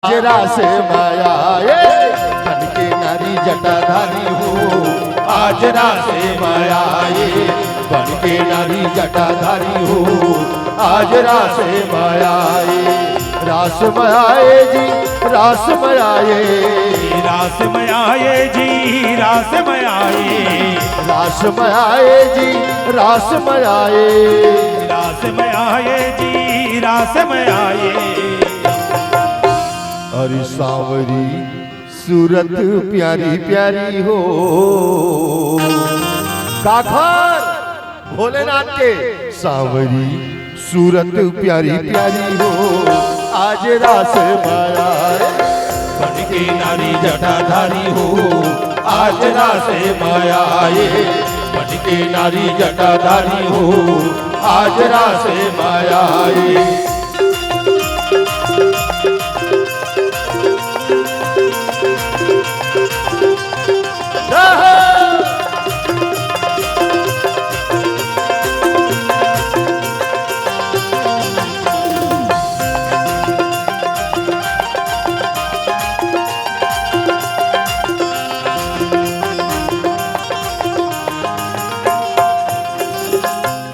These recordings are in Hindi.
जरा से माया बन के नारी जटाधारी हो। आज रासे माया बन के नारी जटाधारी हो। आज रासे माया रास मायाए जी रास मायाए रास मयाए जी रास मयाए रास मायाए जी रास मायाए रास मयाए जी रास मयाए। अरे सांवरी सूरत प्यारी प्यारी हो। काखर भोलेनाथ के सांवरी सूरत प्यारी प्यारी हो। आज रास माया बन के नारी जटाधारी हो। आज रास माया बन के नारी जटाधारी हो। आज रास माया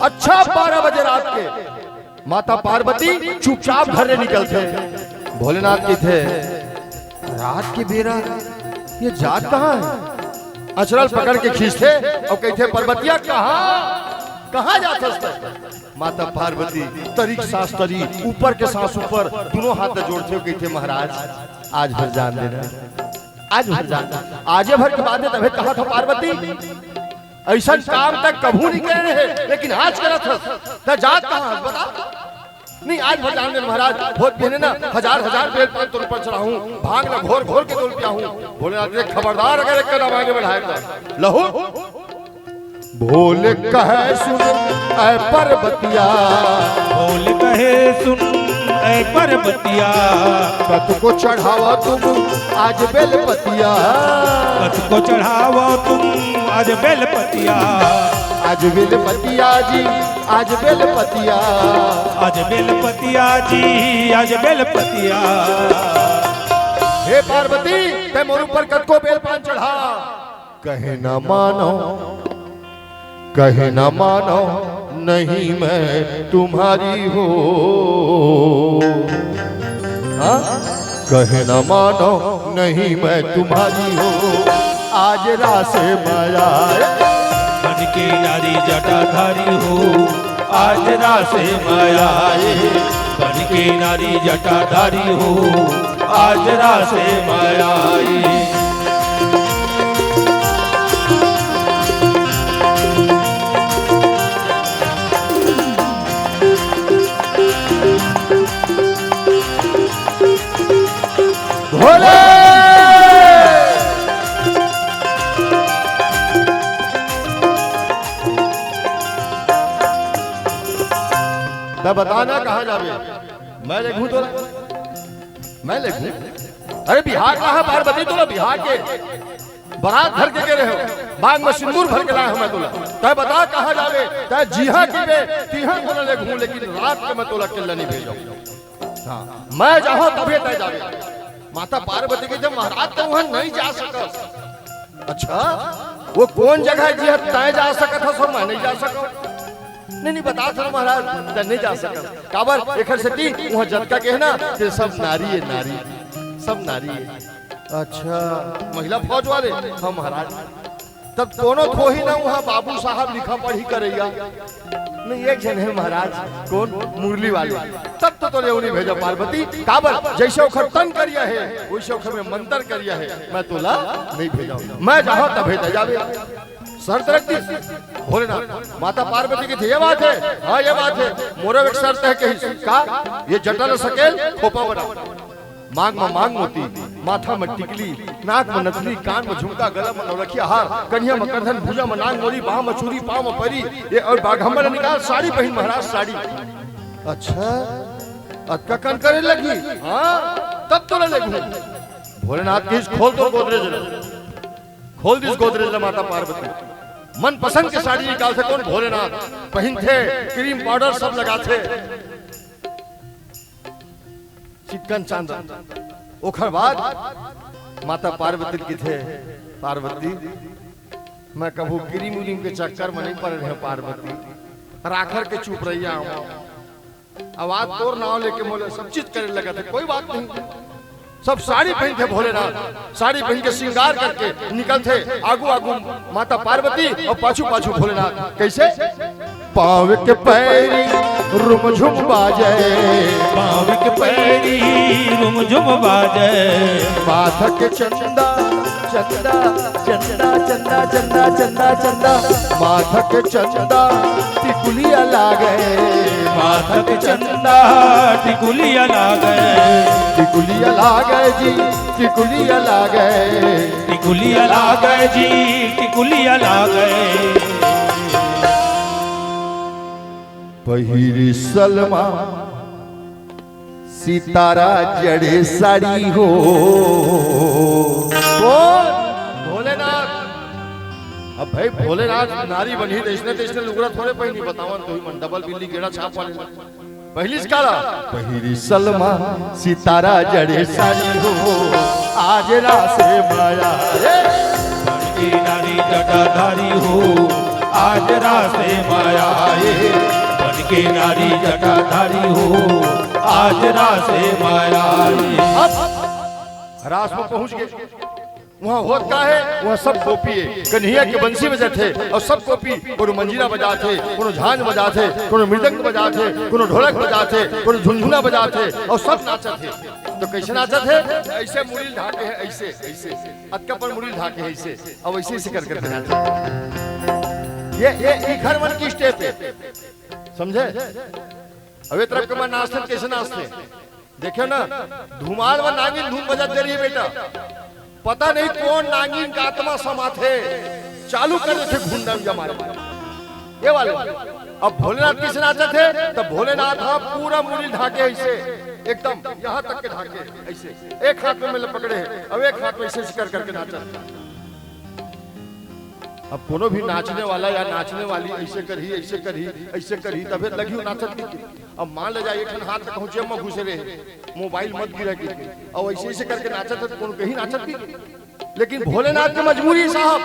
अच्छा 12 बजे रात के माता पार्वती चुपचाप घर से निकलते भोलेनाथ की थे। रात के बेरा ये जात कहाँ है? अचरल पकड़ के खींचते और कहते पर्वतिया कहाँ जाते? माता पार्वती तरीक सांस तरी ऊपर के सांस ऊपर दोनों हाथ जोड़ते हो कहते महाराज आज भर जान देना, आज भर जान देना। आजे भर के बाद तभी कहा था पार्वती ऐसा काम तक कभू नहीं करे रहे लेकिन आज करत था जात कहाँ बता नहीं। आज भर जान देना महाराज भोज पहने ना हजार बेल पर तुम पर चढ़ाऊं भाग ना घोर घोर के तुल पियाऊं। भोलेनाथ ने खबरदार अगर एक कदम आगे बढ़ाएगा लहू भोले कहे सुन ऐ पर्वतिया भोले कहे सुन ऐ पर्वतिया कत को चढ़ावा तुम आज बेलपतिया कत को चढ़ावा तुम आज बेलपतिया। आज बेलपतिया जी आज बेलपतिया आज बेलपतिया जी आज बेलपतिया। हे पार्वती ते मोर ऊपर कत को बेल पान चढ़ा। कहे न मानो कहे न मानो नहीं मैं तुम्हारी हो। हाँ? कहे न मानो नहीं मैं तुम्हारी हो। आज रास माया बन के नारी जटाधारी हो। आज रास माया बन के नारी जटाधारी हो। आज रास माया भोले बताना कहाँ जावे मैं लिखूं तो मैं लिखूं। अरे बिहार कहाँ पार्वती तोला बिहार के बारात भर के रहे हो बाग में सिंदूर भर के लाए हो। मैं तोला तय बता कहाँ जावे तय जीहा की वे तीहा तोला लिखूं लेकिन रात के मैं तोला किल्ला नहीं भेजो। हाँ मैं जाऊँ तभी तय जावे। माता पार्वती के जब महाराज तो वहां नहीं जा सकत। अच्छा वो कौन जगह जी तय जा सकत हो सब मैं नहीं जा सकता। नहीं बता था महाराज नहीं जा सकत काबर एकर से ती वहां जनता के है ना कि सब नारी है नारी सब नारी है। अच्छा महिला फौज वाले हम महाराज तब दोनों थो ही ना वहां बाबू साहब लिखा पढ़ी करैया नहीं एक जन है महाराज कौन मुरली वाले तब तो तोले उन्हीं भेजा पार्वती काबर जैसे ओखर तन करिया है वैसे ओखर में मंत्र करिया है मैं तोला नहीं भेजा। मैं जाऊं तब भेजा जावे शर्त रख दी भोलेनाथ। माता पार्वती की थी ये बात है हाँ ये बात है मोरे एक शर्त है कहीं का ये जटल सकेल खोपा बना मांग में मांग मोती माथा में टिकली नाक में नथली कान में झुमका गला में नौलखिया हार कन्या में करधन भुजा में नांग मोरी बाह में चूड़ी पाँव में परी ये और बाघम्बर निकाल साड़ी पहन महाराज साड़ी। अच्छा अतका कन करे लगी हाँ तब तो लगी भोलेनाथ की खोल दो गोदरेज खोल दी गोदरेज माता पार्वती मन पसंद की साड़ी निकाल से कौन भोलेनाथ पहन थे क्रीम पाउडर सब लगा थे चिकन चांद ओखर बाद माता पार्वती की थे पार्वती मैं कभू क्रीम उरीम के चक्कर में नहीं पड़ रहे पार्वती राखर के चुप रहिया आवाज तोर नाव लेके मोले सब चीज करे लगा थे कोई बात नहीं सब साड़ी पहन थे भोलेनाथ साड़ी पहन के श्रृंगार करके निकल थे आगू आगू माता पार्वती और पाछू पाछू भोलेनाथ कैसे पाँव के पैरी रुम झुम बाजे पाँव के पैरी रुम झुम बाजे माथा के चंदा चंदा चंदा चंदा चंदा चंदा चंदा माथा के चंदा टिकुलिया लागे माथा के चंदा टिकुलिया लागे टिकुलिया लागे जी टिकुलिया लागे टिकुलिया लागे जी टिकुलिया लागे पहिरी सलमा सितारा जड़े साड़ी हो भोलेनाथ अब भाई भोलेनाथ नारी बनी इसने लुगड़ा थोड़े पहनी बतावन तो मन डबल बिल्ली गेड़ा छाप वाले पहली स्काला पहिरी सलमा सितारा जड़े साड़ी हो आज रासे माया बनके नारी जटाधारी हो आज रासे माया बनके नारी जटाधारी हो आज रासे माया अब रास में पहुंच गए वहाँ होता है वहाँ सब गोपी कन्हैया के बंसी बजा थे और सब गोपी कोनो मंजीरा बजा थे कोनो झांझ बजा थे कोनो मृदंग बजा थे कोनो ढोलक बजा थे कोनो झुनझुना बजा थे और सब नाचा थे तो कैसे नाचा थे ऐसे मुड़ी ढाके है ऐसे ऐसे अटका पर मुड़ी ढाके है ऐसे अब ऐसे ऐसे कर करके नाचे ये घर मन की स्टेप है समझे अब ये तरफ के मैं नाचते कैसे नाचते देखियो ना धुमाल व नागिन धूम बजा दे रही है बेटा पता नहीं कौन नागिन का आत्मा समा थे चालू कर रहे थे घुंडम जमाने ये वाले अब भोलेनाथ किस नाचे थे तो भोलेनाथ हाँ पूरा मुड़ी ढाके ऐसे एकदम यहाँ तक के ढाके ऐसे एक हाथ में मिल पकड़े अब एक हाथ में ऐसे कर करके नाचा अब कोनो भी नाचने वाला या नाचने वाली ऐसे करी तबे लगी नाचत की अब मान ले जाए एक हाथ तक पहुंचे में घुसे रहे मोबाइल मत गिरा के और ऐसे ऐसे करके नाचत है कोनो कहीं नाचत की लेकिन भोलेनाथ की मजबूरी साहब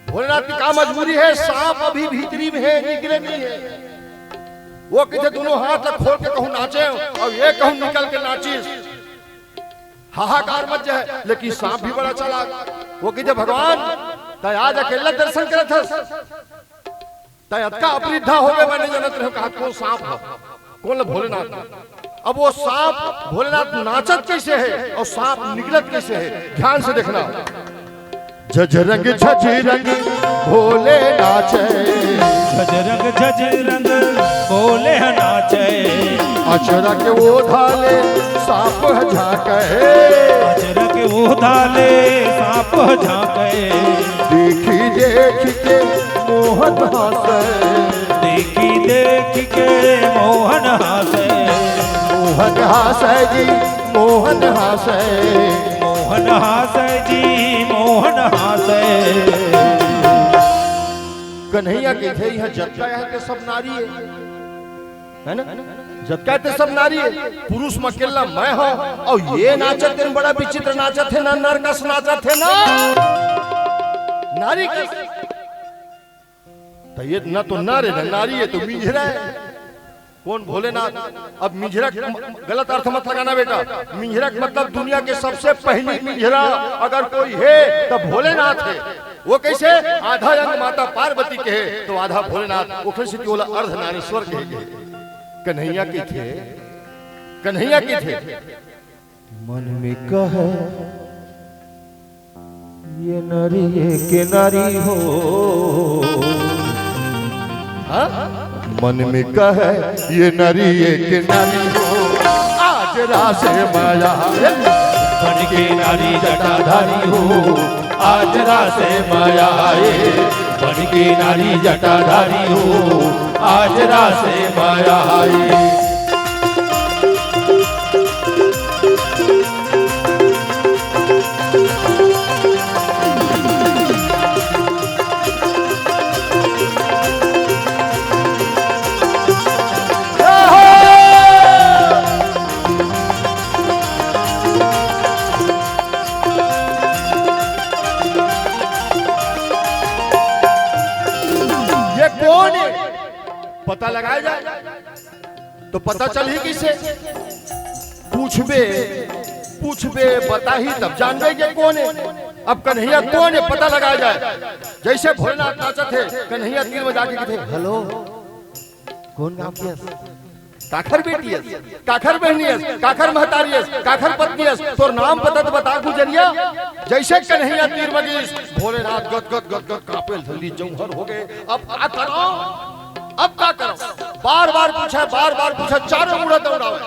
भोलेनाथ की क्या मजबूरी है सांप अभी भीतरी में है निकले नहीं है वो कहते दोनों हाथ तक खोल के कहूं नाचे और ये कहूं निकल के नाचिस हाहाकार मच जाए लेकिन सांप भी बड़ा चालाक वो कहते भगवान आज अकेला दर्शन करे थे अपरिधा हो गए मैंने जानत रहे कहा कौन सांप है कौन भोलेनाथ अब वो सांप भोलेनाथ नाचत कैसे है और सांप निकलत कैसे है ध्यान से देखना झजरंग भोले नाचे झजरंग भोले नाचे अचरा के वो धाले सांप झाके अचरा के वो धाले सांप झाके देखी देख के मोहन हासे देखी देख के मोहन हासे मोहन हासे जी मोहन हासे मोहन हासे जी मोहन हासे कन्हैया के थे यहाँ जत्ता यहाँ के सब नारी है ना जत्ता ते सब नारी है पुरुष में अकेला मैं हूँ और ये नाचत थे बड़ा विचित्र नाचत थे ना नरकस नाचत थे ना नारी तो ये ना तो नर है ना नारी है तो मिंझरा है कौन भोलेनाथ अब मिंझरा गलत अर्थ मत लगाना बेटा मिंझरा मतलब दुनिया के सबसे पहली मिंझरा अगर कोई है तो भोलेनाथ है वो कैसे आधा अंग माता पार्वती के है तो आधा भोलेनाथ उखड़ से बोला अर्धनारीश्वर के कन्हैया के थे मन में कहे ये नारी के नारी हो मन में कहे ये नारी के नारी हो आज रासे माया बन के नारी जटाधारी हो आज रासे माया बन के नारी जटाधारी हो आज रासे माया लगाया जाए तो पता चल ही किसे, पूछबे बता ही तब जान गए कि कौन है। अब कन्हैया कौन है पता लगाया जाए। जैसे भोलेनाथ नाचत है, कन्हैया तीर में जाके कहते हेलो कौन गाँव के काखर बेटी है, काखर बहनी है, काखर महतारी है, काखर पत्नी है, तोर नाम पता तो बता गुजरिया। जैसे कन्हैया तीर मगीस, भोलेनाथ गद गद गद गद कांपे जल्दी जौहर हो गए। अब क्या करो, अब क्या करो, बार बार पूछा, चारों मुड़ा दौड़ावे,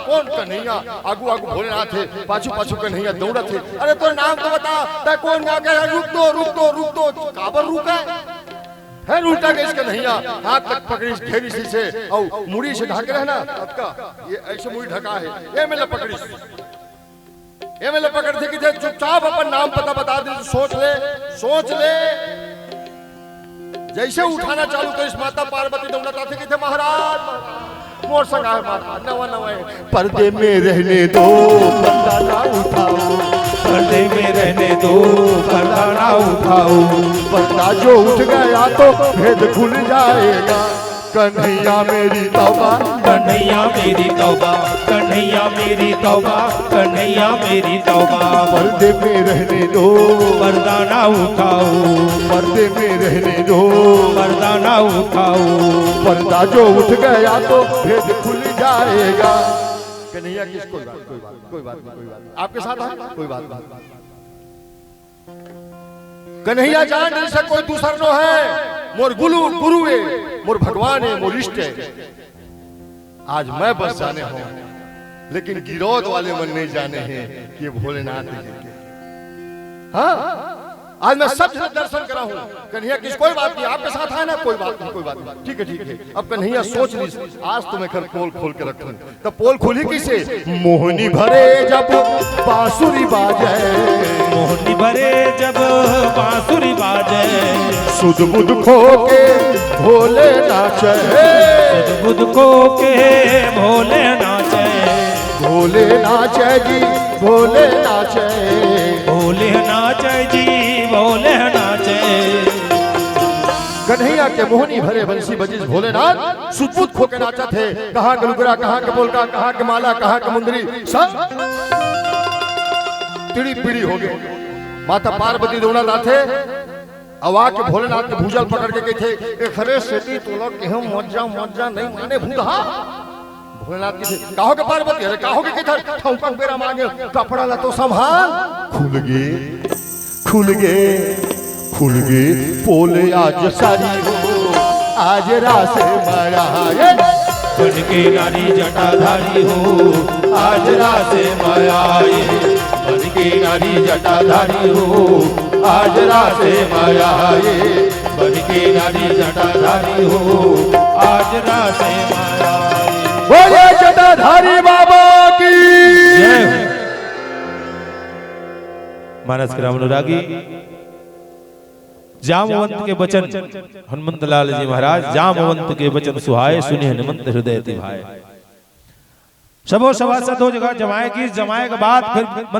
कौन कन्हैया, आगू आगू भोलेनाथ है, पाछू पाछू कन्हैया दौड़ा थे। अरे तो नाम तो बता, तै कौन गा के रुक दो, काबर रुका है उल्टा गई कन्हैया, हाथ तक पकड़ी घेरी से और मुड़ी से ढक रहना। आपका ये ऐसे मुड़ी ढका है, ये मैं पकड़ी, ये मैं पकड़ थी कि चुपचाप अपन नाम पता बता दे, सोच ले। जैसे उठाना चालू तो इस माता पार्वती दौड़ता थे कि थे महाराज मोर संग आए महाराज, नवा पर्दे में रहने दो पर्दा ना उठाओ, पर्दे में रहने दो पर्दा ना उठाओ, पर्दा जो उठ गया तो भेद खुल जाएगा। कन्हैया मेरी तौबा, कन्हैया मेरी तौबा, कन्हैया मेरी तौबा, कन्हैया मेरी तौबा। पर्दे में रहने दो पर्दा ना उठाओ, पर्दे में रहने दो पर्दा ना उठाओ, पर्दा जो उठ गया तो भेद खुल जाएगा। कन्हैया किस कोई बात नहीं, आपके साथ है कोई बात नहीं। कन्हैया जान नहीं से कोई दूसरा नो है, मोर गुरु है, मोर भगवान है, मोर इष्ट है। आज मैं बस जाने हूं, लेकिन गिरौद वाले मन नहीं जाने हैं कि भोलेनाथ है। हाँ आज मैं सब दर्शन करा हूं। कन्हैया किस कोई बात नहीं, आपके साथ है ना, कोई बात नहीं। ठीक है। अब कन्हैया सोच ली, आज तो मैं घर पोल खोल के रखूं। तब पोल खोली किसे, मोहनी भरे जब बांसुरी बाजे, मोहनी भरे जब बांसुरी बाजे, सुध बुध खो के भोले नाचे, सुध बुध खो के भोले नाचे, भोले नाचे जी भोले नाचे, भोले नाचे जी भोले नाचे। कन्हैया के मोहनी भरे बंसी बजिस भोलेनाथ सुदबुद खो के नाचा थे। कहाँ के लुगरा, कहाँ के बोलका, कहाँ के माला, कहाँ के मुंदरी, सब तिड़ी पीड़ी हो गए। माता पार्वती दौड़ा थे, अवा के भोलेनाथ के भूजल पकड़ के गए थे। खरे सेती तोला के हम मज्जा नहीं माने भूधा। भोलेनाथ की कहो के पार्वती, अरे कहो के किधर ठौका बेरा मांगे, कपड़ा ला तो संभाल। खुल गए पोले आज सारी हो, आज रास माया बन के नारी जटाधारी हो, आज रास माया बन के नारी जटाधारी हो, आज रास माया बन के नारी जटाधारी हो, आज रास माया। बोले जटाधारी बाबा की। मानस ग्राम अनुरागी जामवंत के वचन, हनुमंत लाल जी महाराज जामवंत के वचन सुहाए, सुने हनुमंत हृदय तिभाए। सबो सभासद हो जगह जमाए की, जमाए के बाद फिर